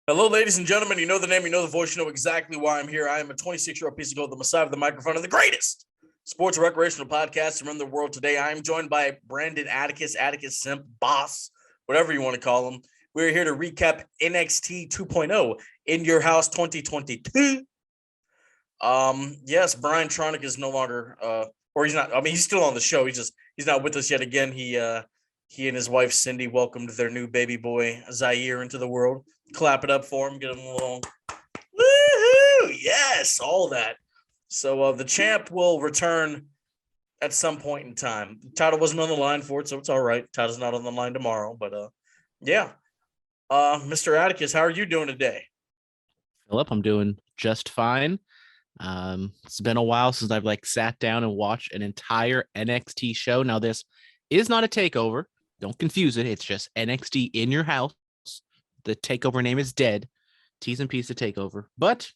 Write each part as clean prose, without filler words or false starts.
Hello, ladies and gentlemen. You know the name, you know the voice, you know exactly why I'm here. I am a 26-year-old piece of gold, the messiah of the microphone, and the greatest sports recreational podcast around the world today. I am joined by Brandon Atticus, Atticus Simp, Boss, whatever you want to call him. We're here to recap NXT 2.0 In Your House 2022. Yes, Brian Tronick is no longer, or he's not. I mean, he's still on the show. He's not with us yet again. He and his wife Cindy welcomed their new baby boy Zaire into the world. Clap it up for him. Get him a little woohoo! Yes, all that. So the champ will return at some point in time. The title wasn't on the line for it, so it's all right. Title's not on the line tomorrow, but yeah. Mr. Atticus, how are you doing today? Phillip, I'm doing just fine. It's been a while since I've sat down and watched an entire NXT show. Now, this is not a takeover. Don't confuse it. It's just NXT In Your House. The takeover name is dead. T's and P's to takeover. But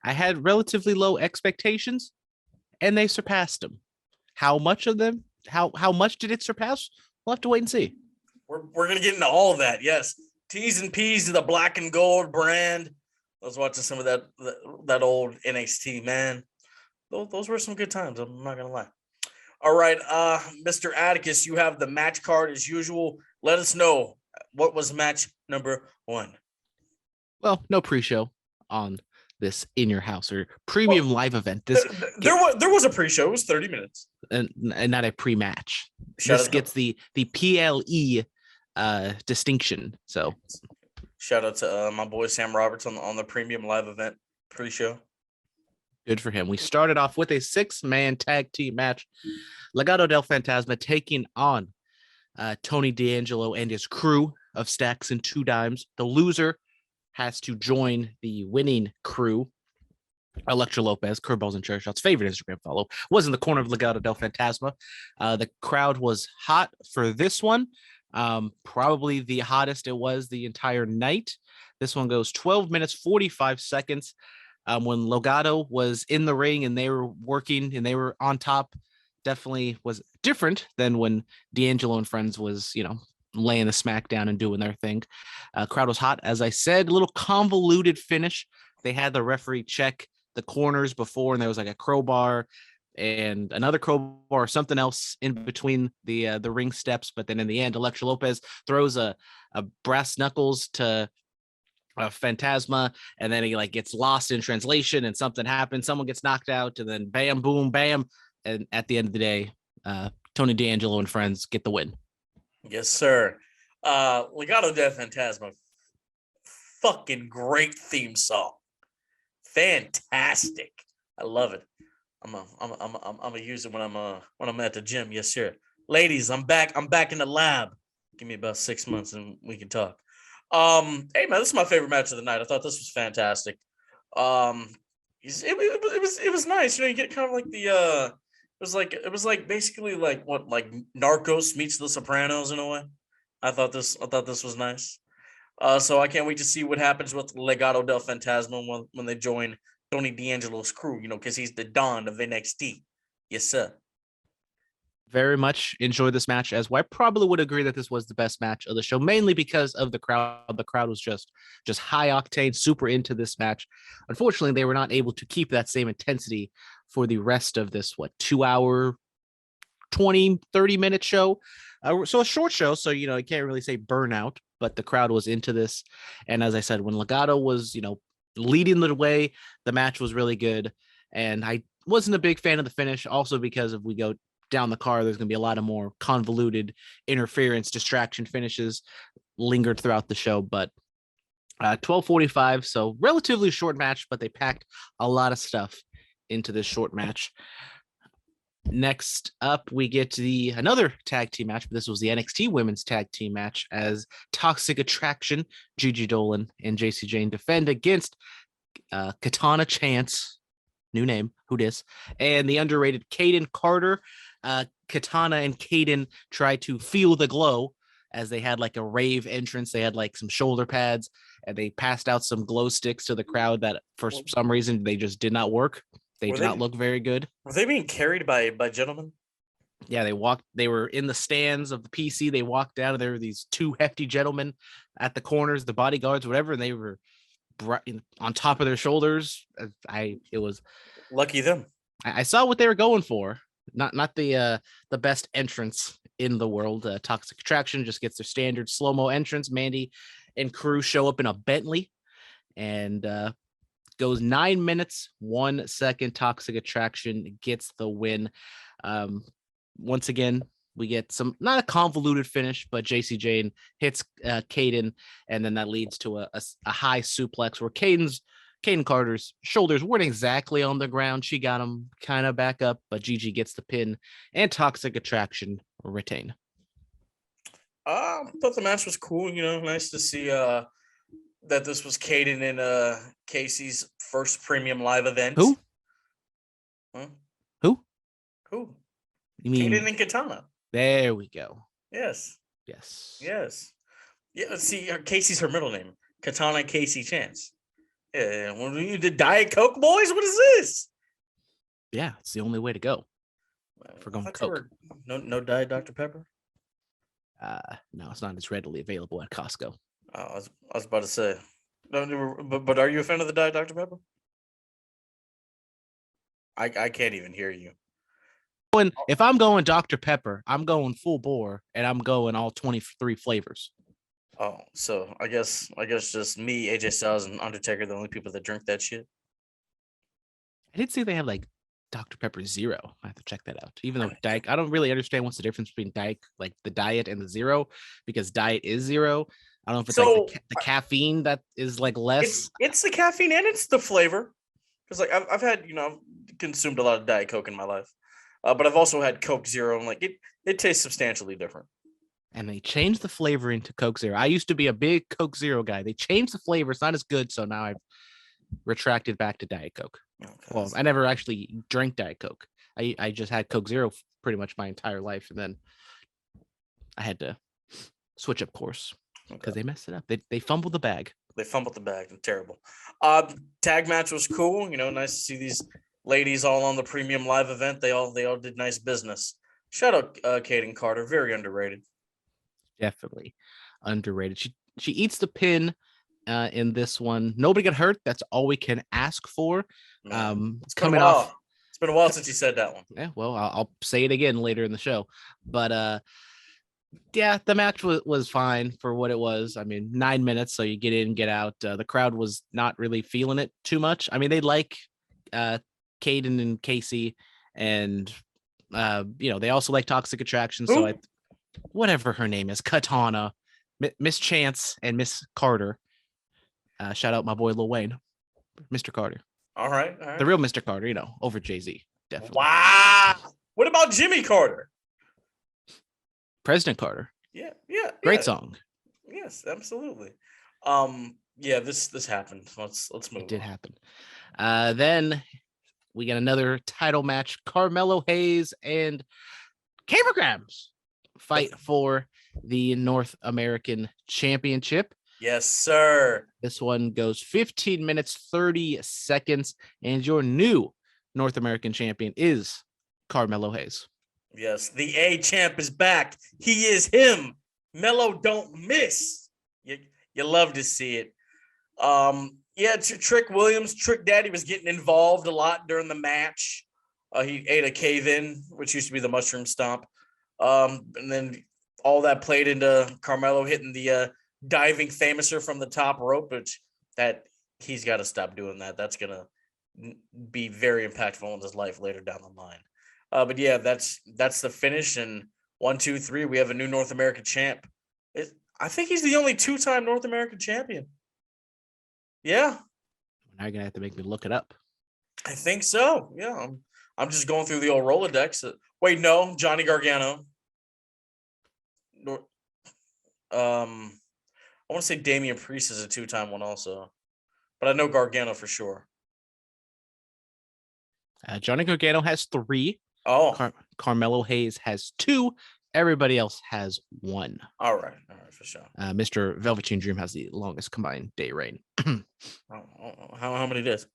I had relatively low expectations, and they surpassed them. How much of them? How much did it surpass? We'll have to wait and see. We're gonna get into all of that. Yes, T's and P's to the black and gold brand. I was watching some of that old NXT, man. Those were some good times. I'm not gonna lie. All right, Mr. Atticus, you have the match card as usual. Let us know what was match number 1. Well, no pre-show on this In Your House or premium live event. There was a pre-show. It was 30 minutes, and not a pre-match. This gets the PLE distinction. So, shout out to my boy Sam Roberts on the premium live event pre-show. Good for him. We started off with a 6-man tag team match. Legado del Fantasma taking on Tony D'Angelo and his crew of Stacks and Two Dimes. The loser has to join the winning crew. Electra Lopez, Curveballs and Cherry Shots, favorite Instagram follow, was in the corner of Legado del Fantasma. The crowd was hot for this one. Probably the hottest it was the entire night. This one goes 12 minutes, 45 seconds. When Legado was in the ring and they were working and they were on top, definitely was different than when D'Angelo and friends was, laying the smack down and doing their thing. Crowd was hot. As I said, a little convoluted finish. They had the referee check the corners before, and there was a crowbar and another crowbar or something else in between the ring steps. But then in the end, Electra Lopez throws a brass knuckles to Fantasma, and then he gets lost in translation and something happens. Someone gets knocked out, and then bam, boom, bam. And at the end of the day, Tony D'Angelo and friends get the win. Yes, sir. Legado del Fantasma, fucking great theme song. Fantastic. I love it. I'm gonna use it when I'm at the gym. Yes, sir. Ladies, I'm back in the lab. Give me about 6 months and we can talk. Hey man, this is my favorite match of the night. I thought this was fantastic. It was nice. You get kind of it was basically Narcos meets The Sopranos in a way. I thought this was nice. So I can't wait to see what happens with Legado del Fantasma when they join Tony D'Angelo's crew, because he's the Don of NXT. Yes, sir. Very much enjoyed this match as well. I probably would agree that this was the best match of the show, mainly because of the crowd. The crowd was just high octane, super into this match. Unfortunately, they were not able to keep that same intensity for the rest of this, 2-hour, 30-minute show. So a short show, so, you can't really say burnout, but the crowd was into this. And as I said, when Legado was, leading the way, the match was really good. And I wasn't a big fan of the finish, also because if we go down the car, there's going to be a lot of more convoluted interference, distraction finishes lingered throughout the show. But 12:45, so relatively short match, but they packed a lot of stuff into this short match. Next up, we get to another tag team match, but this was the NXT Women's Tag Team match as Toxic Attraction, Gigi Dolan and JC Jane defend against Katana Chance, new name, who dis, and the underrated Kaden Carter. Katana and Kaden try to feel the glow as they had a rave entrance. They had some shoulder pads and they passed out some glow sticks to the crowd that for some reason they just did not work. They did not look very good. Were they being carried by gentlemen? Yeah, they were in the stands of the PC. They walked down and there were these two hefty gentlemen at the corners, the bodyguards, whatever, and they were on top of their shoulders. It was lucky them. I saw what they were going for. Not the best entrance in the world. Toxic Attraction just gets their standard slow-mo entrance. Mandy and crew show up in a Bentley and goes 9 minutes, 1 second. Toxic Attraction gets the win. Once again, we get some, not a convoluted finish, but JC Jane hits Caden, and then that leads to a high suplex where Caden Carter's shoulders weren't exactly on the ground. She got him kind of back up, but Gigi gets the pin, and Toxic Attraction retain. Thought the match was cool. Nice to see that this was Caden and Casey's first premium live event. Who? Huh? Who? Who? You mean Caden and Katana? There we go. Yes. Yeah. See, Casey's her middle name. Katana Casey Chance. Yeah. When you did Diet Coke, boys, what is this? Yeah, it's the only way to go. If we're going Coke. No Diet Dr. Pepper. No, it's not as readily available at Costco. I was about to say. No, but are you a fan of the Diet Dr. Pepper? I can't even hear you. If I'm going Dr. Pepper, I'm going full bore, and I'm going all 23 flavors. Oh, so I guess just me, AJ Styles, and Undertaker, the only people that drink that shit. I did see they have like Dr. Pepper Zero. I have to check that out. Even though Diet, I don't really understand what's the difference between Diet, like the Diet and the Zero, because Diet is zero. I don't know if it's like the caffeine that is like less. It's the caffeine and it's the flavor. Because like I've had, I've consumed a lot of Diet Coke in my life. But I've also had Coke Zero, and like it tastes substantially different. And they changed the flavoring to Coke Zero. I used to be a big Coke Zero guy. They changed the flavor. It's not as good, so now I've retracted back to Diet Coke. Okay. Well, I never actually drank Diet Coke. I just had Coke Zero pretty much my entire life, and then I had to switch up course because they messed it up. They fumbled the bag. Terrible. Tag match was cool. Nice to see these ladies all on the premium live event. They all did nice business. Shout out Caden Carter, very underrated. Definitely underrated. She eats the pin in this one. Nobody got hurt. That's all we can ask for. It's coming off. It's been a while since you said that one. Yeah, well, I'll say it again later in the show. But yeah, the match was fine for what it was. I mean, 9 minutes, so you get in, get out. The crowd was not really feeling it too much. I mean, they like Caden and Casey, and they also like Toxic Attraction. Ooh. So whatever her name is, Katana, Miss Chance, and Miss Carter. Shout out my boy Lil Wayne, Mr. Carter. All right. The real Mr. Carter, over Jay-Z, definitely. Wow. What about Jimmy Carter? President Carter. Yeah. Great song. Yes, absolutely. Yeah, this happened. Let's move. It did happen. Then we got another title match. Carmelo Hayes and Cameron Grimes fight for the North American Championship. Yes, sir. This one goes 15 minutes, 30 seconds, and your new North American champion is Carmelo Hayes. Yes, the A champ is back. He is him. Melo don't miss. You love to see it. Yeah, Trick Williams, Trick Daddy was getting involved a lot during the match. He ate a cave-in, which used to be the mushroom stomp. And then all that played into Carmelo hitting the diving famouser from the top rope, which that he's got to stop doing that. That's going to be very impactful in his life later down the line. But yeah, that's the finish. And 1, 2, 3, we have a new North American champ. I think he's the only 2-time North American champion. Yeah. Now you're gonna have to make me look it up. I think so. Yeah. I'm just going through the old Rolodex. Wait, no, Johnny Gargano. I want to say Damian Priest is a 2-time one also, but I know Gargano for sure. Johnny Gargano has 3. Oh, Carmelo Hayes has 2. Everybody else has 1. All right, for sure. Mr. Velveteen Dream has the longest combined day reign. How many days?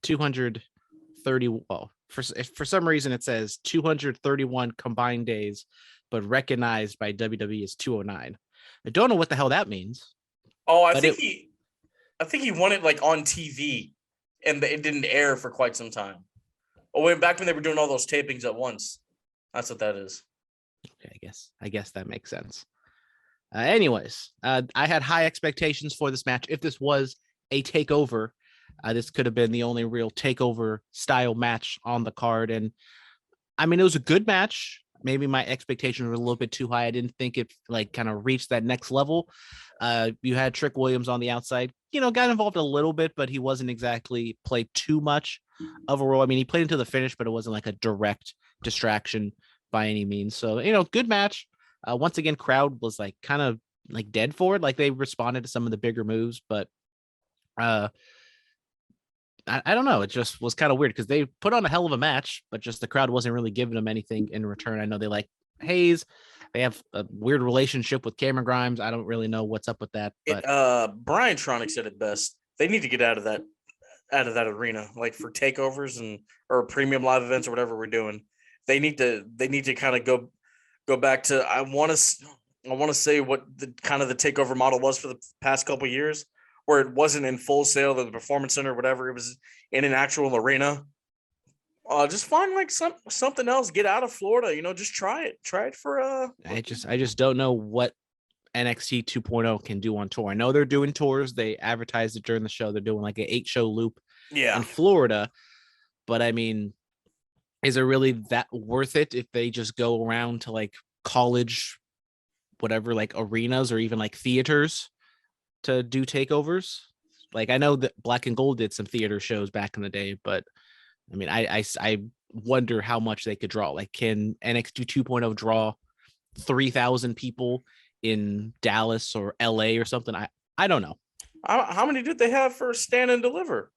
230. Well, for some reason it says 231 combined days, but recognized by WWE as 209. I don't know what the hell that means. Oh, But I think he won it like on TV, and it didn't air for quite some time. Oh, wait, back when they were doing all those tapings at once. That's what that is. Okay, I guess that makes sense. Anyways, I had high expectations for this match. If this was a takeover, this could have been the only real takeover style match on the card. And I mean, it was a good match. Maybe my expectations were a little bit too high. I didn't think it like kind of reached that next level. You had Trick Williams on the outside, got involved a little bit, but he wasn't exactly played too much of a role. I mean, he played into the finish, but it wasn't like a direct distraction by any means. So, good match. Once again, crowd was like kind of like dead for it. Like they responded to some of the bigger moves, but I don't know. It just was kind of weird because they put on a hell of a match, but just the crowd wasn't really giving them anything in return. I know they like Hayes. They have a weird relationship with Cameron Grimes. I don't really know what's up with that. But Brian Tronick said it best. They need to get out of that arena, like for takeovers or premium live events or whatever we're doing. They need to kind of go back to I want to say what the kind of the takeover model was for the past couple of years, where it wasn't in Full Sail or the Performance Center or whatever. It was in an actual arena. Just find like something else. Get out of Florida. Just try it. Try it for I just don't know what NXT 2.0 can do on tour. I know they're doing tours. They advertised it during the show. They're doing like an 8-show loop in Florida. But I mean, is it really that worth it if they just go around to like college, whatever, like arenas or even like theaters to do takeovers? Like I know that Black and Gold did some theater shows back in the day, but I mean, I wonder how much they could draw. Like, can NXT 2.0 draw 3,000 people in Dallas or LA or something? I don't know. How many did they have for Stand and Deliver?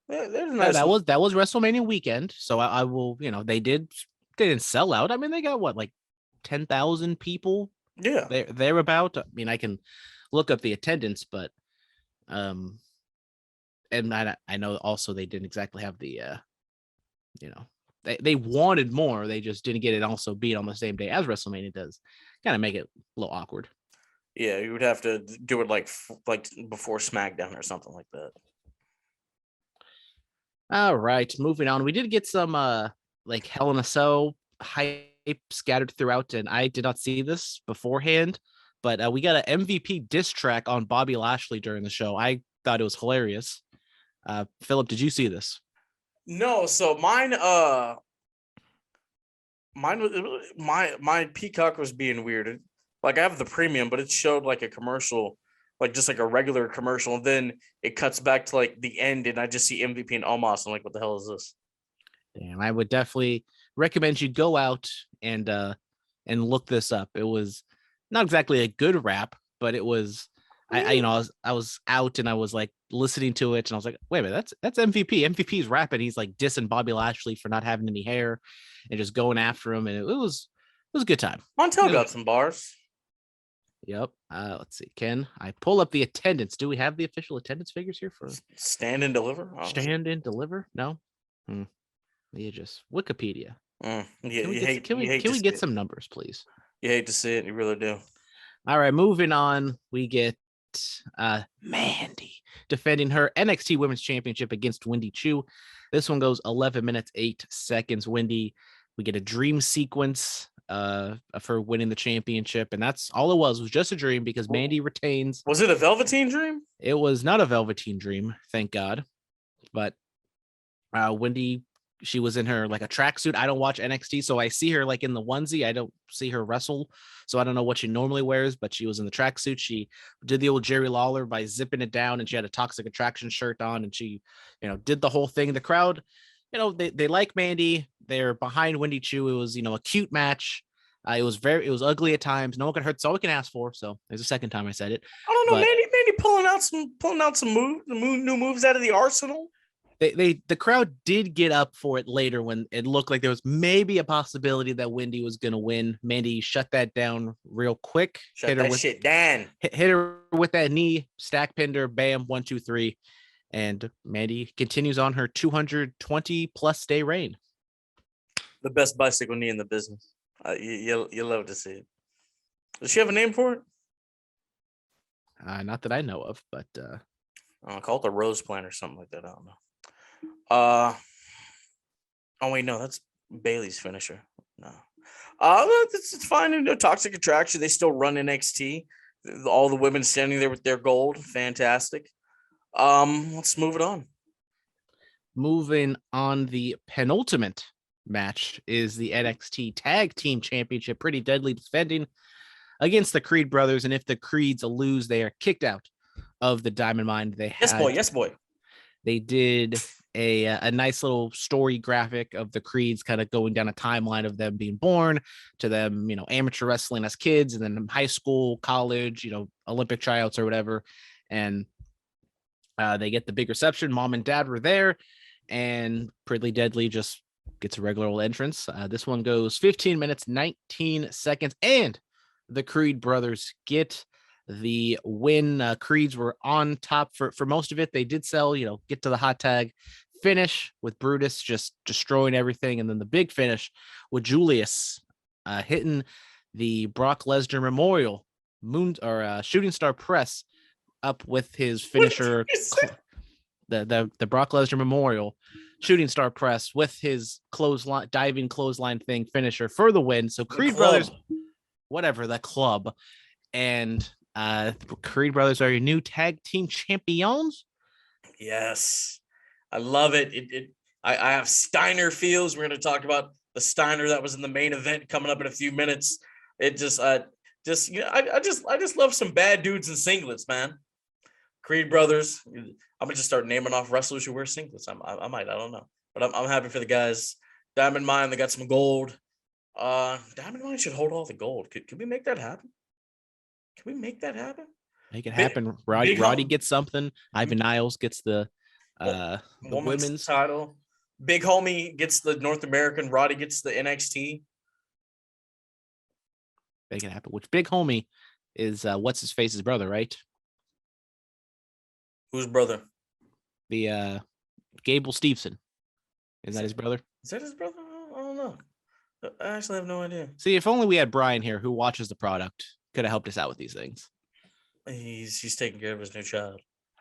Nice. That was WrestleMania weekend. So I will, they didn't sell out. I mean, they got what, like 10,000 people? Yeah. They're about. I mean, I can look up the attendance, but and I know also they didn't exactly have the they wanted more. They just didn't get it also beat on the same day as WrestleMania does. Kind of make it a little awkward. Yeah, you would have to do it like before SmackDown or something like that. All right, moving on. We did get some like Hell in a Cell hype scattered throughout, and I did not see this beforehand, but we got an MVP diss track on Bobby Lashley during the show. I thought it was hilarious. Phillip, did you see this? No, so mine was my Peacock was being weird. Like I have the premium, but it showed like a commercial, like just like a regular commercial, and then it cuts back to like the end, and I just see MVP and Omos. I'm like, what the hell is this? Damn, I would definitely recommend you go out and look this up. It was not exactly a good rap, but it was. I was out and I was like listening to it and I was like, wait a minute, that's MVP. MVP's rapping. He's like dissing Bobby Lashley for not having any hair and just going after him, and it was a good time. Montel got some bars. Yep. Let's see. Can I pull up the attendance? Do we have the official attendance figures here for Stand and Deliver? Oh. Stand and Deliver? No. You just Wikipedia. Can we get some numbers, please? You hate to see it. You really do. All right. Moving on. We get Mandy defending her NXT Women's Championship against Wendy Chu. This one goes 11 minutes 8 seconds. Wendy, we get a dream sequence of her winning the championship, and that's all it was just a dream because Mandy retains. Was it a Velveteen Dream? It was not a Velveteen Dream, thank God. But Wendy, she was in her like a tracksuit. I don't watch NXT, so I see her like in the onesie. I don't see her wrestle, so I don't know what she normally wears, but she was in the tracksuit. She did the old Jerry Lawler by zipping it down, and she had a Toxic Attraction shirt on, and she, did the whole thing. The crowd, they like Mandy. They're behind Wendy Chu. It was, a cute match. It was ugly at times. No one could hurt. That's all we can ask for. So there's a second time I said it. I don't know, Mandy pulling out some new moves out of the arsenal. The crowd did get up for it later when it looked like there was maybe a possibility that Wendy was going to win. Mandy shut that down real quick. Hit her with that knee, stack pinned her, bam, 1, 2, 3. And Mandy continues on her 220 plus day reign. The best bicycle knee in the business. You love to see it. Does she have a name for it? Not that I know of, but I'll call it the rose plant or something like that. I don't know. Uh, oh wait, no, that's Bailey's finisher. No, it's fine. You know, Toxic Attraction. They still run NXT. All the women standing there with their gold. Fantastic. Let's move it on. moving on, the penultimate match is the NXT Tag Team Championship. Pretty Deadly defending against the Creed brothers, and if the Creeds lose, they are kicked out of the Diamond Mine. Yes, boy. Yes, boy. They did a nice little story graphic of the Creeds kind of going down a timeline of them being born to them, you know, amateur wrestling as kids, and then high school, college, you know, Olympic tryouts or whatever. And they get the big reception. Mom and dad were there, and Pretty Deadly just gets a regular old entrance. This one goes 15 minutes, 19 seconds, and the Creed brothers get the win. Creeds were on top for most of it. They did sell, you know, get to the hot tag finish with Brutus just destroying everything, and then the big finish with Julius hitting the Brock Lesnar Memorial Shooting Star Press up with his finisher, the Brock Lesnar Memorial Shooting Star Press with his diving clothesline thing finisher for the win. So Creed brothers, whatever, the club, and Creed brothers are your new tag team champions. Yes, I love it. I have Steiner feels. We're going to talk about the Steiner that was in the main event coming up in a few minutes. It just you know, I just love some bad dudes in singlets, man. Creed brothers. I'm gonna just start naming off wrestlers who wear singlets. I might. I don't know, but I'm happy for the guys. Diamond Mine. They got some gold. Diamond Mine should hold all the gold. Could we make that happen? Can we make that happen? Make it happen. Roddy gets something. Ivan Niles gets the women's title. Big Homie gets the North American. Roddy gets the NXT. Make it happen. Which Big Homie is what's his face's brother, right? Whose brother? The Gable Steveson. Is that his brother? Is that his brother? I don't know. I actually have no idea. See, if only we had Brian here who watches the product, could have helped us out with these things. He's taking care of his new child.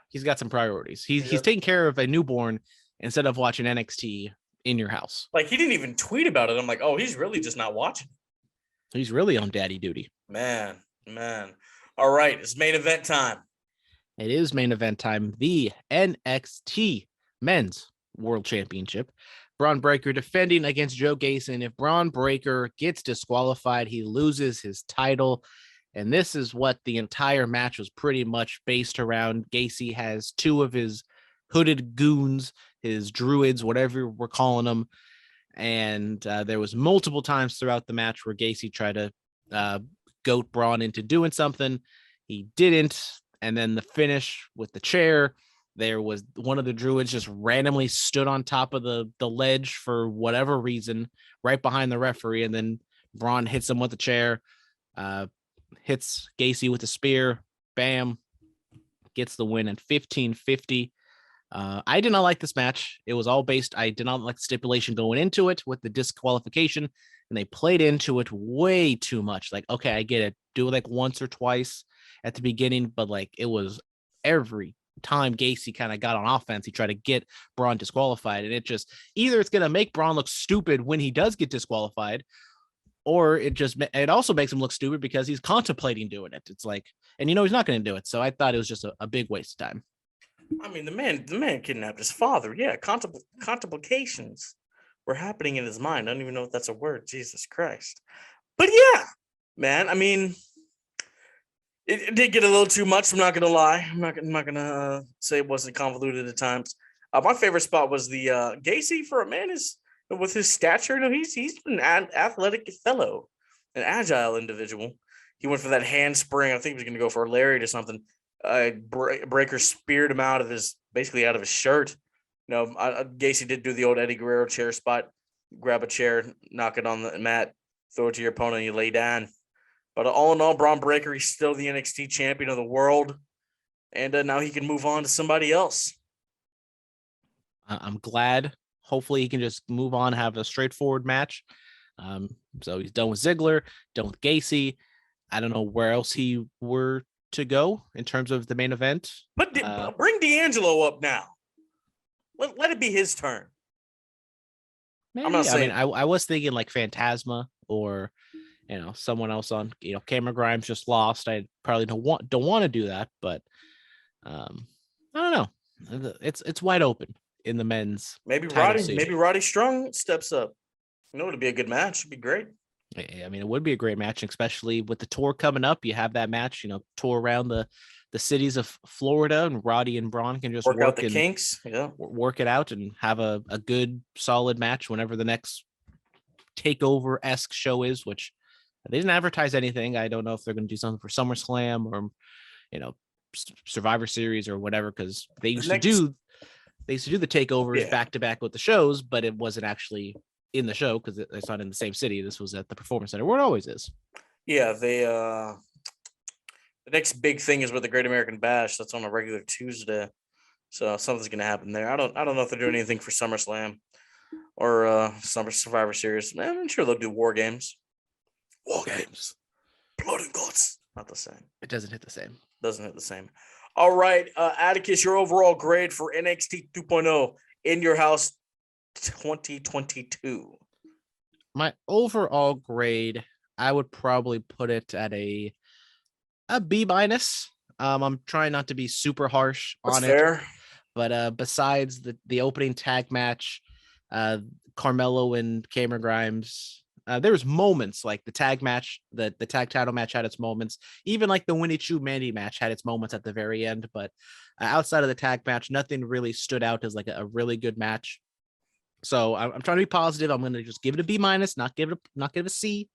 He's got some priorities. He's taking care of a newborn instead of watching NXT in your house. Like, he didn't even tweet about it. I'm like, oh, he's really just not watching. He's really on daddy duty. Man. All right, it's main event time. It is main event time. The NXT Men's World Championship. Braun Breaker defending against Joe Gacy. And if Braun Breaker gets disqualified, he loses his title. And this is what the entire match was pretty much based around. Gacy has two of his hooded goons, his druids, whatever we're calling them. And there was multiple times throughout the match where Gacy tried to goat Braun into doing something. He didn't. And then the finish with the chair, there was one of the druids just randomly stood on top of the ledge for whatever reason, right behind the referee. And then Braun hits him with the chair, hits Gacy with a spear, bam, gets the win at 15:50. I did not like this match. It was all based, I did not like the stipulation going into it with the disqualification, and they played into it way too much. Like, okay, I get it. Do it like once or twice at the beginning, but like it was every time Gacy kind of got on offense, he tried to get Braun disqualified, and it just, either it's going to make Braun look stupid when he does get disqualified, or it also makes him look stupid because he's contemplating doing it. It's like, and you know, he's not going to do it. So I thought it was just a big waste of time. I mean, the man kidnapped his father. Yeah, contemplations were happening in his mind. I don't even know if that's a word. Jesus Christ. But yeah, man, I mean, it did get a little too much. I'm not going to lie. I'm not going to say it wasn't convoluted at times. My favorite spot was the Gacy, for a man with his stature. You know, he's an athletic fellow, an agile individual. He went for that handspring. I think he was going to go for a lariat or something. Breaker speared him out of his shirt. You know, Gacy did do the old Eddie Guerrero chair spot. Grab a chair, knock it on the mat, throw it to your opponent, and you lay down. But all in all, Braun Breaker, he's still the NXT champion of the world. And now he can move on to somebody else. I'm glad. Hopefully he can just move on, have a straightforward match. So he's done with Ziggler, done with Gacy. I don't know where else he were to go in terms of the main event. But bring D'Angelo up now. Let it be his turn. Maybe. I'm not saying. I was thinking like Phantasma or someone else on. Cameron Grimes just lost. I probably don't want to do that, but I don't know. It's wide open in the men's. Maybe scene. Roddy Strong steps up. It'd be a good match. It'd be great. I mean, it would be a great match, especially with the tour coming up. You have that match, tour around the cities of Florida, and Roddy and Braun can just work out the kinks. Yeah, work it out and have a good solid match whenever the next takeover-esque show is, which they didn't advertise anything. I don't know if they're going to do something for SummerSlam or Survivor Series or whatever, because they used to do the takeovers back to back with the shows, but it wasn't actually in the show because it's not in the same city. This was at the Performance Center where it always is. Yeah, they the next big thing is with the Great American Bash. That's on a regular Tuesday, so something's gonna happen there. I don't know if they're doing anything for SummerSlam or Summer Survivor Series. Man, I'm sure they'll do War Games. Blood and guts. Not the same. It doesn't hit the same. All right, Atticus, your overall grade for NXT 2.0 In Your House 2022. My overall grade, I would probably put it at a B-. I'm trying not to be super harsh on it, but besides the opening tag match, Carmelo and Cameron Grimes, there was moments like the tag match, the tag title match had its moments. Even like the Winnie Chu Mandy match had its moments at the very end. But outside of the tag match, nothing really stood out as like a really good match. So I'm trying to be positive. I'm going to just give it a B-, not give it a C.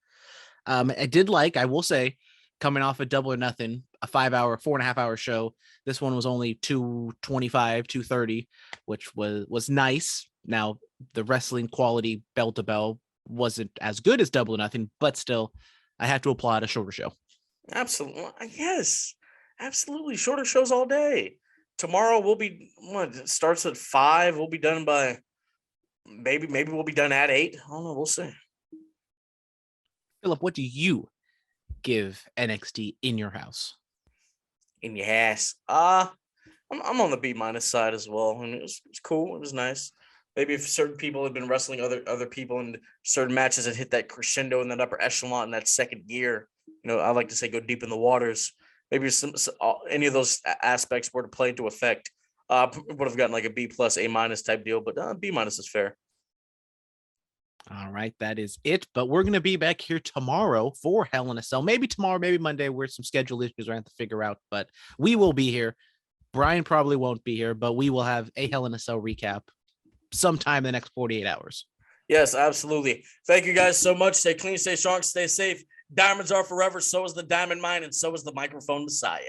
I will say, coming off a Double or Nothing, a 4.5-hour show. This one was only 225, 230, which was nice. Now the wrestling quality bell to bell wasn't as good as Double or Nothing, but still, I have to applaud a shorter show. Absolutely, yes, absolutely. Shorter shows all day. Tomorrow it starts at 5. We'll be done by maybe we'll be done at 8. I don't know. We'll see. Phillip, what do you give NXT In Your House? In Your House. I'm on the B- side as well. I mean, it was cool. It was nice. Maybe if certain people had been wrestling other people in certain matches that hit that crescendo in that upper echelon in that second gear, I like to say go deep in the waters. Maybe any of those aspects were to play into effect, would have gotten like a B+, A- type deal, but B- is fair. All right, that is it. But we're going to be back here tomorrow for Hell in a Cell. Maybe tomorrow, maybe Monday. We're some schedule issues I have to figure out, but we will be here. Brian probably won't be here, but we will have a Hell in a Cell recap sometime in the next 48 hours. Yes, absolutely. Thank you guys so much. Stay clean, stay strong, stay safe. Diamonds are forever. So is the diamond mine, and so is the microphone messiah.